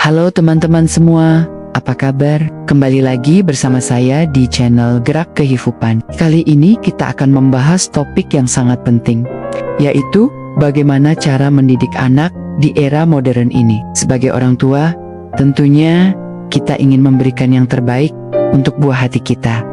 Halo teman-teman semua, apa kabar? Kembali lagi bersama saya di channel Gerak Kehidupan. Kali ini kita akan membahas topik yang sangat penting, yaitu bagaimana cara mendidik anak di era modern ini. Sebagai orang tua, tentunya kita ingin memberikan yang terbaik untuk buah hati kita.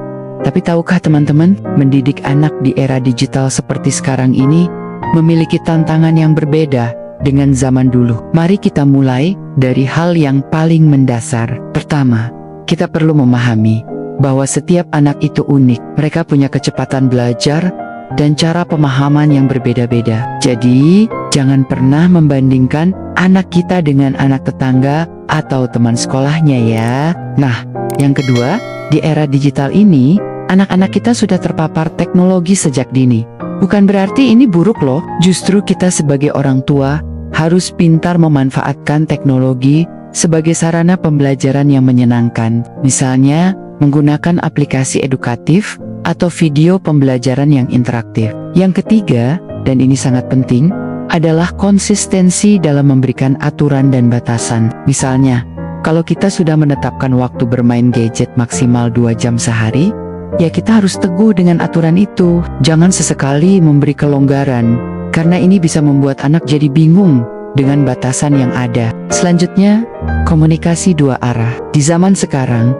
Tapi tahukah teman-teman, mendidik anak di era digital seperti sekarang ini memiliki tantangan yang berbeda dengan zaman dulu. Mari kita mulai dari hal yang paling mendasar. Pertama, kita perlu memahami bahwa setiap anak itu unik. Mereka punya kecepatan belajar dan cara pemahaman yang berbeda-beda. Jadi, jangan pernah membandingkan anak kita dengan anak tetangga atau teman sekolahnya ya. Nah, yang kedua, di era digital ini, anak-anak kita sudah terpapar teknologi sejak dini. Bukan berarti ini buruk loh, justru kita sebagai orang tua harus pintar memanfaatkan teknologi sebagai sarana pembelajaran yang menyenangkan. Misalnya, menggunakan aplikasi edukatif atau video pembelajaran yang interaktif. Yang ketiga, dan ini sangat penting, adalah konsistensi dalam memberikan aturan dan batasan. Misalnya, kalau kita sudah menetapkan waktu bermain gadget maksimal 2 jam sehari, ya kita harus teguh dengan aturan itu. Jangan sesekali memberi kelonggaran, karena ini bisa membuat anak jadi bingung dengan batasan yang ada. Selanjutnya, komunikasi dua arah. Di zaman sekarang,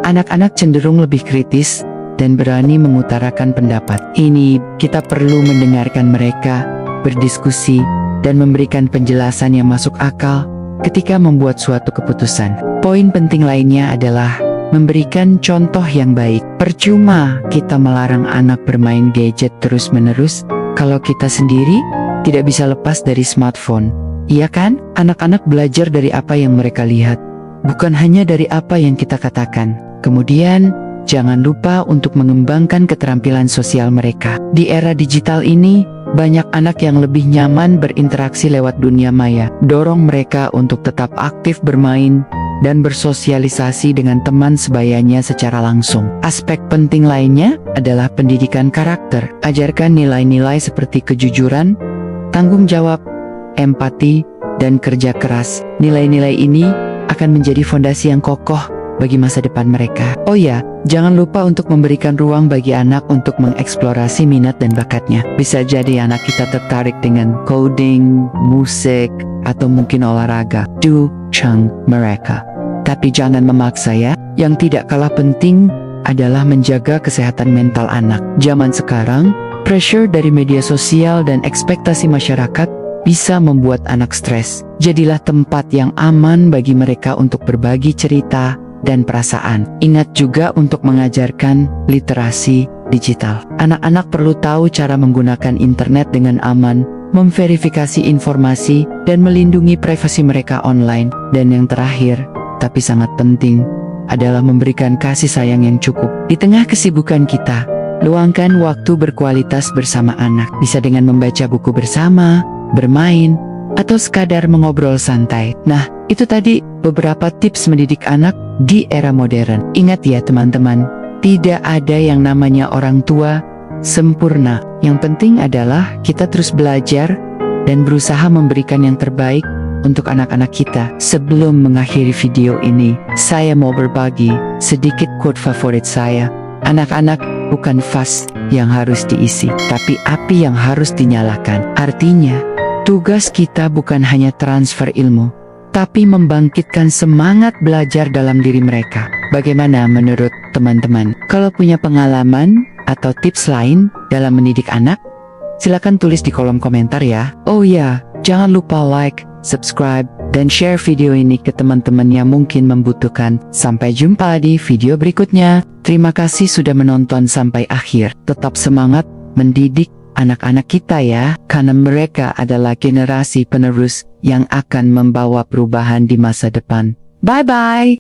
anak-anak cenderung lebih kritis dan berani mengutarakan pendapat. Ini kita perlu mendengarkan mereka, berdiskusi, dan memberikan penjelasan yang masuk akal ketika membuat suatu keputusan. Poin penting lainnya adalah memberikan contoh yang baik. Percuma kita melarang anak bermain gadget terus-menerus kalau kita sendiri tidak bisa lepas dari smartphone. Iya kan? Anak-anak belajar dari apa yang mereka lihat, bukan hanya dari apa yang kita katakan. Kemudian, jangan lupa untuk mengembangkan keterampilan sosial mereka. Di era digital ini, banyak anak yang lebih nyaman berinteraksi lewat dunia maya. Dorong mereka untuk tetap aktif bermain dan bersosialisasi dengan teman sebayanya secara langsung. Aspek penting lainnya adalah pendidikan karakter. Ajarkan nilai-nilai seperti kejujuran, tanggung jawab, empati, dan kerja keras. Nilai-nilai ini akan menjadi fondasi yang kokoh bagi masa depan mereka. Oh ya, jangan lupa untuk memberikan ruang bagi anak untuk mengeksplorasi minat dan bakatnya. Bisa jadi anak kita tertarik dengan coding, musik, atau mungkin olahraga. Dukung mereka, tapi jangan memaksa ya. Yang tidak kalah penting adalah menjaga kesehatan mental anak. Zaman sekarang, pressure dari media sosial dan ekspektasi masyarakat bisa membuat anak stres. Jadilah tempat yang aman bagi mereka untuk berbagi cerita dan perasaan. Ingat juga untuk mengajarkan literasi digital. Anak-anak perlu tahu cara menggunakan internet dengan aman, memverifikasi informasi, dan melindungi privasi mereka online. Dan yang terakhir, tapi sangat penting, adalah memberikan kasih sayang yang cukup. Di tengah kesibukan kita, luangkan waktu berkualitas bersama anak. Bisa dengan membaca buku bersama, bermain, atau sekadar mengobrol santai. Nah, itu tadi beberapa tips mendidik anak di era modern. Ingat ya teman-teman, tidak ada yang namanya orang tua sempurna. Yang penting adalah kita terus belajar dan berusaha memberikan yang terbaik untuk anak-anak kita. Sebelum mengakhiri video ini, saya mau berbagi sedikit quote favorit saya. Anak-anak bukan vas yang harus diisi, tapi api yang harus dinyalakan. Artinya, tugas kita bukan hanya transfer ilmu, tapi membangkitkan semangat belajar dalam diri mereka. Bagaimana menurut teman-teman? Kalau punya pengalaman atau tips lain dalam mendidik anak, silakan tulis di kolom komentar ya. Oh ya, jangan lupa like, subscribe, dan share video ini ke teman-teman yang mungkin membutuhkan. Sampai jumpa di video berikutnya. Terima kasih sudah menonton sampai akhir. Tetap semangat mendidik anak-anak kita ya, karena mereka adalah generasi penerus yang akan membawa perubahan di masa depan. Bye-bye!